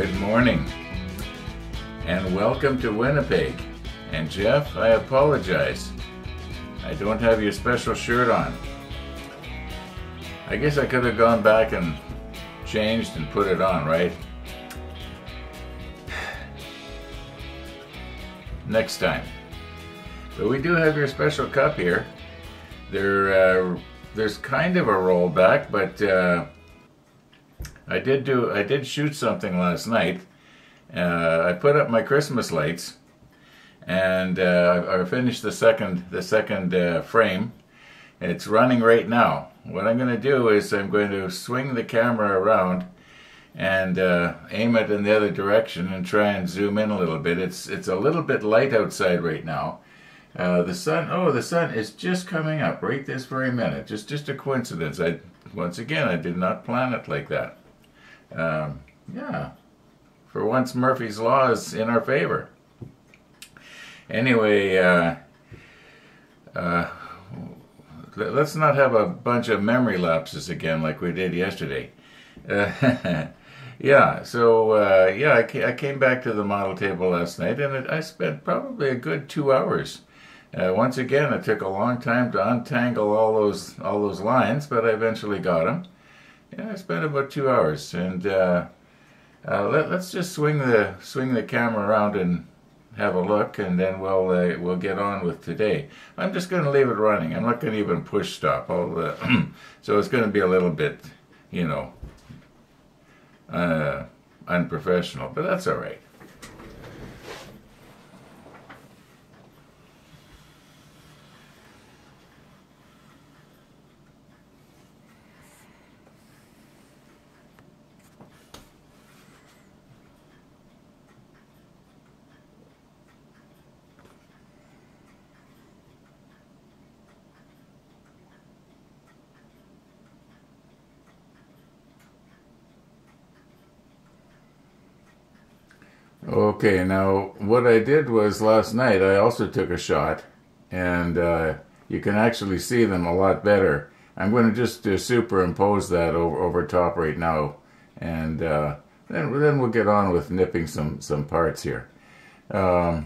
Good morning, and welcome to Winnipeg. And Jeff, I apologize. I don't have your special shirt on. I guess I could have gone back and changed and put it on, right? Next time. But we do have your special cup here. There's kind of a rollback, but I did shoot something last night. I put up my Christmas lights, and I finished the second frame. It's running right now. What I'm going to do is I'm going to swing the camera around and aim it in the other direction and try and zoom in a little bit. It's a little bit light outside right now. The sun is just coming up right this very minute. Just a coincidence. Once again, I did not plan it like that. Yeah, for once Murphy's Law is in our favor. Anyway, let's not have a bunch of memory lapses again like we did yesterday. Yeah, so I came back to the model table last night, and I spent probably a good 2 hours. Once again, it took a long time to untangle all those lines, but I eventually got them. Yeah, I spent about 2 hours, and let's just swing the camera around and have a look, and then we'll get on with today. I'm just going to leave it running. I'm not going to even push stop. So it's going to be a little bit, unprofessional, but that's all right. Okay, now what I did was last night I also took a shot, and you can actually see them a lot better. I'm going to just superimpose that over top right now, and then we'll get on with nipping some parts here. My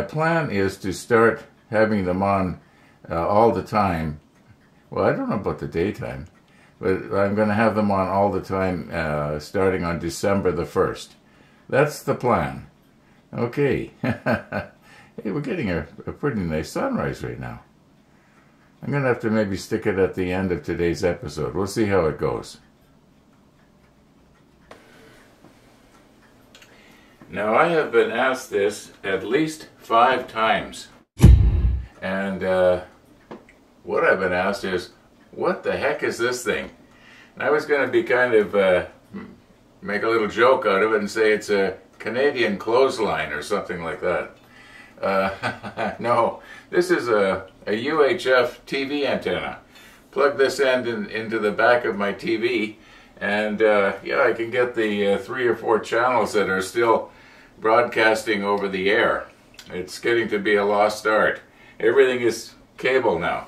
plan is to start having them on all the time. Well, I don't know about the daytime, but I'm going to have them on all the time starting on December the 1st. That's the plan. Okay. Hey, we're getting a pretty nice sunrise right now. I'm going to have to maybe stick it at the end of today's episode. We'll see how it goes. Now, I have been asked this at least 5 times. And what I've been asked is, what the heck is this thing? And I was going to be kind of make a little joke out of it and say it's a Canadian clothesline or something like that. No, this is a UHF TV antenna. Plug this end into the back of my TV, and yeah, I can get the 3 or 4 channels that are still broadcasting over the air. It's getting to be a lost art. Everything is cable now.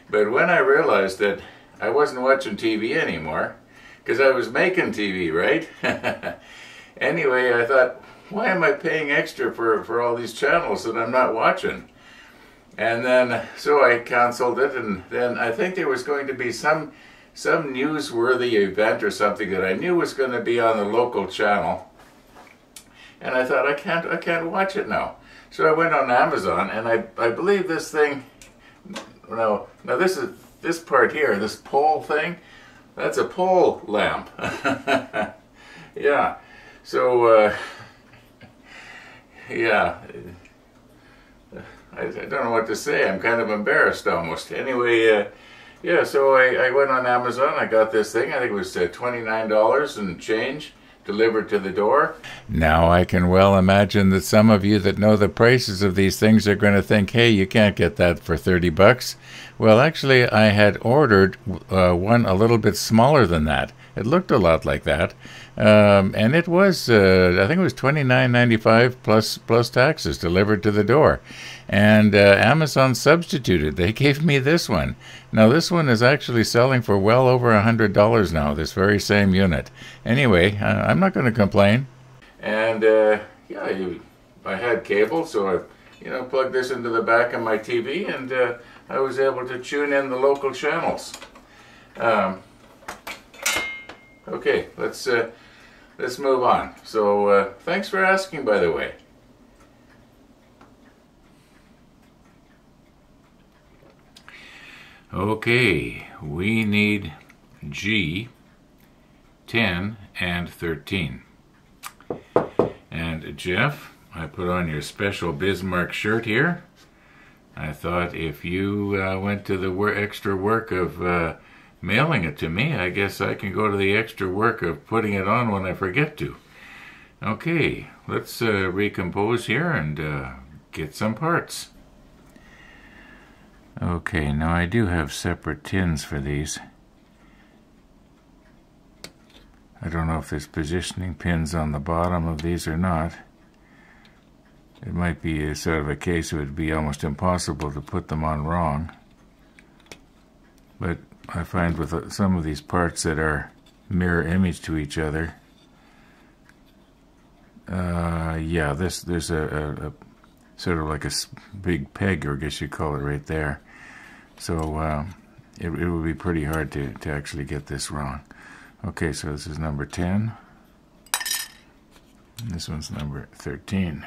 But when I realized that I wasn't watching TV anymore, because I was making TV, right? Anyway, I thought, why am I paying extra for all these channels that I'm not watching? And then, so I canceled it, and then I think there was going to be some newsworthy event or something that I knew was going to be on the local channel. And I thought, I can't watch it now. So I went on Amazon, and I believe this thing, now this part here, this pole thing, that's a pole lamp. Yeah. So, yeah. I don't know what to say. I'm kind of embarrassed almost. Anyway, yeah, so I went on Amazon. I got this thing. I think it was $29 and change, delivered to the door. Now I can well imagine that some of you that know the prices of these things are going to think, hey, you can't get that for 30 bucks. Well, actually, I had ordered one a little bit smaller than that. It looked a lot like that, And it was, I think it was $29.95 plus taxes delivered to the door. And Amazon substituted. They gave me this one. Now this one is actually selling for well over $100 now, this very same unit. Anyway, I'm not going to complain. And yeah, I had cable, so I plugged this into the back of my TV, and I was able to tune in the local channels. Okay, let's move on. So thanks for asking, by the way. Okay, we need G, 10, and 13. And Jeff, I put on your special Bismarck shirt here. I thought if you went to the extra work of mailing it to me, I guess I can go to the extra work of putting it on when I forget to. Okay, let's recompose here and get some parts. Okay, now I do have separate tins for these. I don't know if there's positioning pins on the bottom of these or not. It might be a sort of a case it would be almost impossible to put them on wrong. But I find with some of these parts that are mirror image to each other, yeah, there's a sort of like a big peg, or I guess you call it, right there. So it would be pretty hard to actually get this wrong. Okay, so this is number 10. And this one's number 13.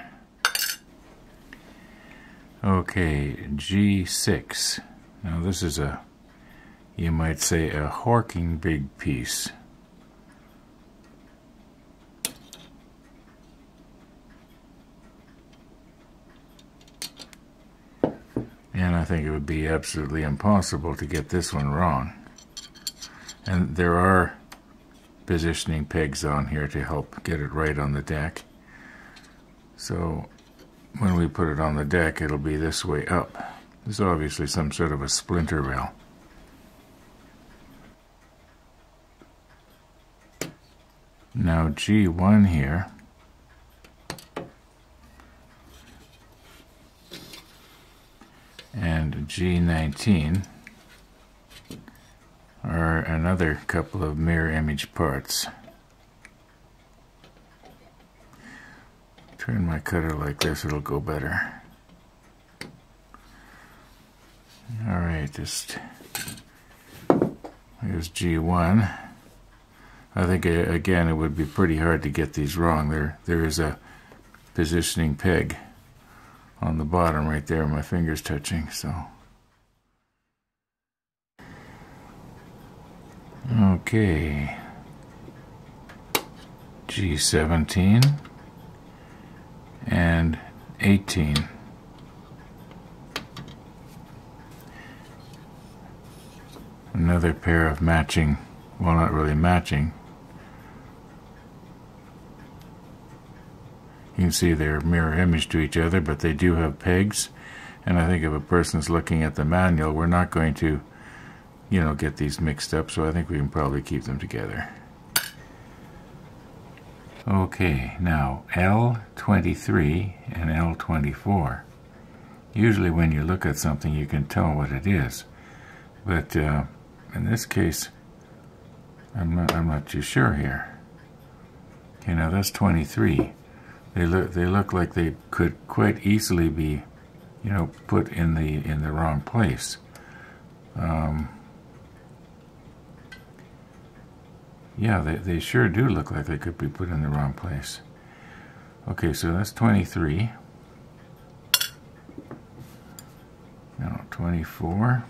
Okay, G6. Now this is you might say, a horking big piece. And I think it would be absolutely impossible to get this one wrong. And there are positioning pegs on here to help get it right on the deck. So when we put it on the deck, it'll be this way up. There's obviously some sort of a splinter rail. Now G1 here. And G19 are another couple of mirror image parts. Turn my cutter like this, it'll go better. Alright, just here's G1. I think again it would be pretty hard to get these wrong. There is a positioning peg on the bottom right there, my finger's touching, so. Okay. G17 and 18. Another pair of matching, well, not really matching. You can see they're mirror image to each other, but they do have pegs. And I think if a person's looking at the manual, we're not going to, get these mixed up, so I think we can probably keep them together. Okay, now L23 and L24. Usually when you look at something, you can tell what it is. But in this case, I'm not too sure here. Okay, now that's 23. They look like they could quite easily be, put in the wrong place. Yeah, they sure do look like they could be put in the wrong place. Okay, so that's 23. Now 24.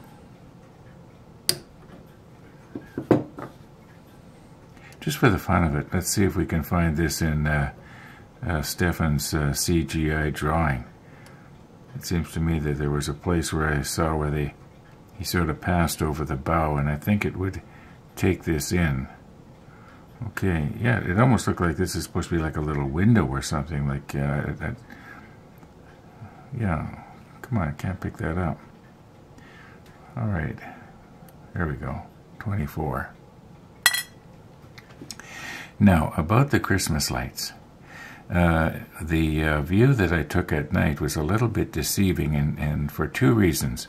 Just for the fun of it, let's see if we can find this in Stefan's CGI drawing. It seems to me that there was a place where I saw where he sort of passed over the bow, and I think it would take this in. Okay, yeah, it almost looked like this is supposed to be like a little window or something, like, yeah, come on, I can't pick that up. All right, there we go, 24. Now, about the Christmas lights. The view that I took at night was a little bit deceiving, and for two reasons.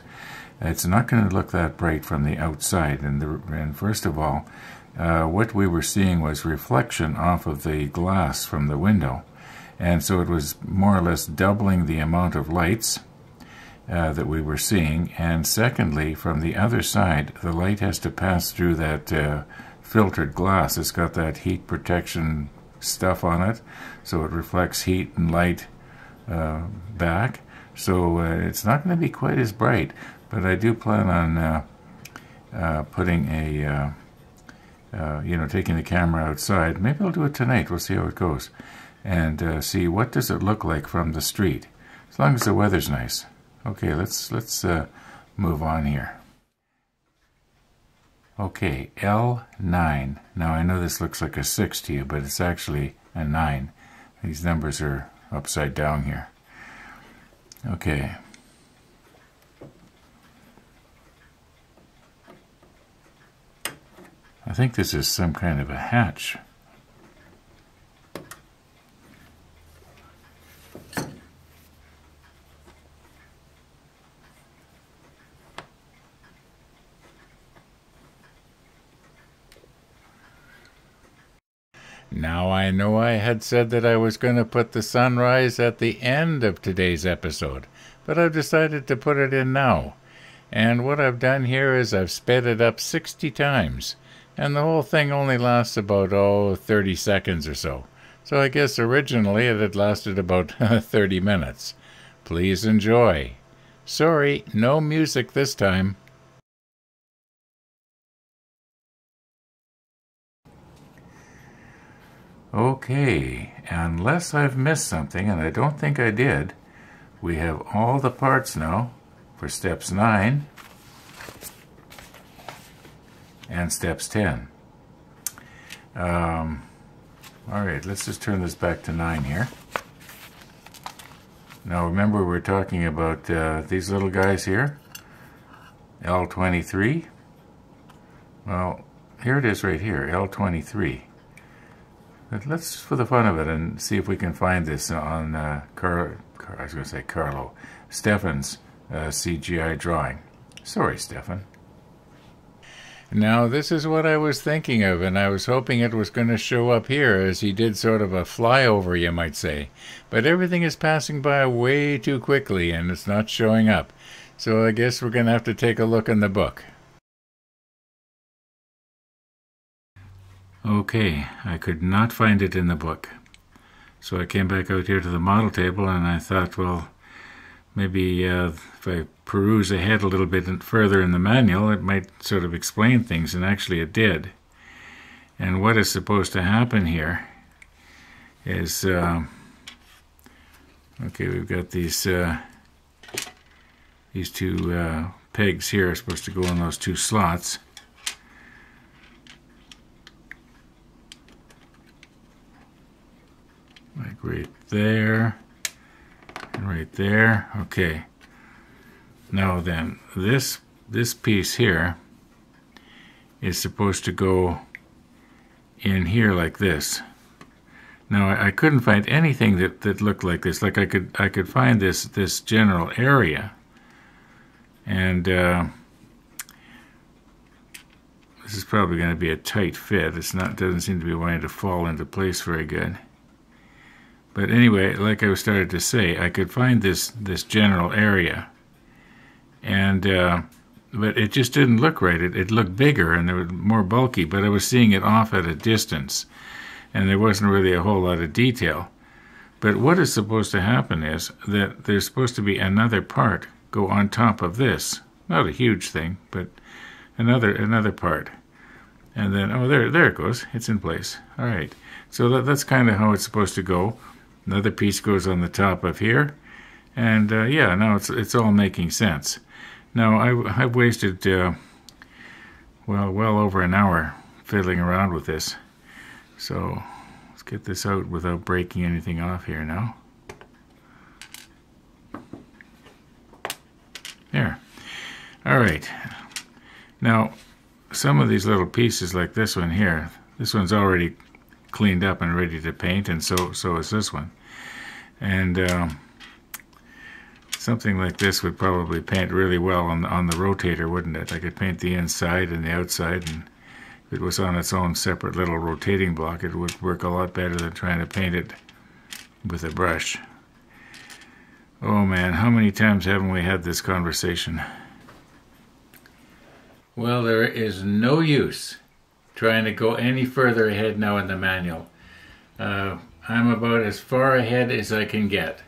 It's not going to look that bright from the outside, and first of all, what we were seeing was reflection off of the glass from the window, and so it was more or less doubling the amount of lights that we were seeing. And secondly, from the other side, the light has to pass through that filtered glass. It's got that heat protection stuff on it, so it reflects heat and light back, so it's not going to be quite as bright. But I do plan on putting a taking the camera outside. Maybe I'll do it tonight. We'll see how it goes, and see what does it look like from the street, as long as the weather's nice. Okay, let's move on here. Okay, L9. Now I know this looks like a 6 to you, but it's actually a 9. These numbers are upside down here. Okay. I think this is some kind of a hatch. Now I know I had said that I was going to put the sunrise at the end of today's episode, but I've decided to put it in now. And what I've done here is I've sped it up 60 times, and the whole thing only lasts about, 30 seconds or so. So I guess originally it had lasted about 30 minutes. Please enjoy. Sorry, no music this time. Okay, unless I've missed something, and I don't think I did, we have all the parts now for steps 9 and steps 10. All right, let's just turn this back to 9 here. Now remember, we're talking about these little guys here, L23. Well, here it is right here, L23. But let's, for the fun of it, and see if we can find this on Carlo Stefan's CGI drawing. Sorry, Stefan. Now, this is what I was thinking of, and I was hoping it was going to show up here, as he did sort of a flyover, you might say. But everything is passing by way too quickly, and it's not showing up. So I guess we're going to have to take a look in the book. Okay, I could not find it in the book. So I came back out here to the model table, and I thought, well, maybe if I peruse ahead a little bit further in the manual, it might sort of explain things, and actually it did. And what is supposed to happen here is, okay, we've got these two pegs here are supposed to go in those two slots. Like right there, and right there. Okay. Now then, this piece here is supposed to go in here like this. Now I couldn't find anything that looked like this. Like I could find this general area, and this is probably going to be a tight fit. Doesn't seem to be wanting to fall into place very good. But anyway, like I started to say, I could find this general area, and but it just didn't look right. It looked bigger and it was more bulky, but I was seeing it off at a distance, and there wasn't really a whole lot of detail. But what is supposed to happen is that there's supposed to be another part go on top of this. Not a huge thing, but another part. And then, oh, there it goes. It's in place. All right. So that's kind of how it's supposed to go. Another piece goes on the top of here, and yeah, now it's all making sense. Now I've wasted well over an hour fiddling around with this, so let's get this out without breaking anything off here now. There. All right. Now some of these little pieces, like this one here, this one's already cleaned up and ready to paint, and so is this one. And something like this would probably paint really well on the rotator, wouldn't it? I could paint the inside and the outside, and if it was on its own separate little rotating block, it would work a lot better than trying to paint it with a brush. Oh man, how many times haven't we had this conversation? Well, there is no use trying to go any further ahead now in the manual. I'm about as far ahead as I can get.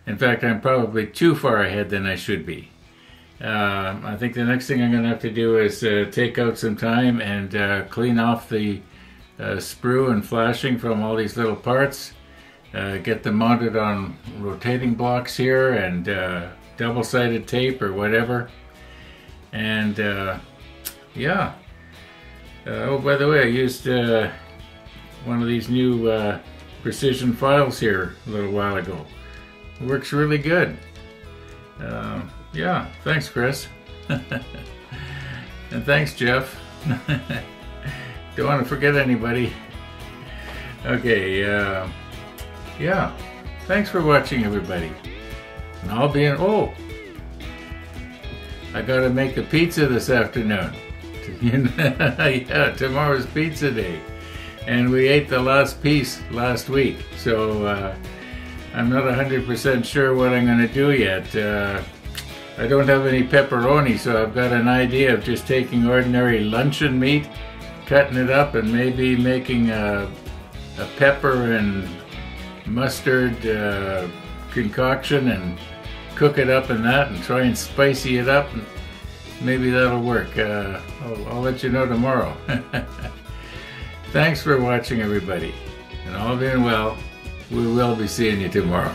In fact, I'm probably too far ahead than I should be. I think the next thing I'm going to have to do is take out some time and clean off the sprue and flashing from all these little parts. Get them mounted on rotating blocks here and double-sided tape or whatever. And yeah. Oh, by the way, I used one of these new precision files here a little while ago. It works really good. Yeah, thanks, Chris. And thanks, Jeff. Don't want to forget anybody. Okay, yeah, thanks for watching, everybody. And I'll be in, oh, I gotta make the pizza this afternoon. Yeah, tomorrow's pizza day. And we ate the last piece last week, so I'm not 100% sure what I'm gonna do yet. I don't have any pepperoni, so I've got an idea of just taking ordinary luncheon meat, cutting it up, and maybe making a pepper and mustard concoction and cook it up in that and try and spicy it up, and maybe that'll work. I'll let you know tomorrow. Thanks for watching, everybody, and all being well, we will be seeing you tomorrow.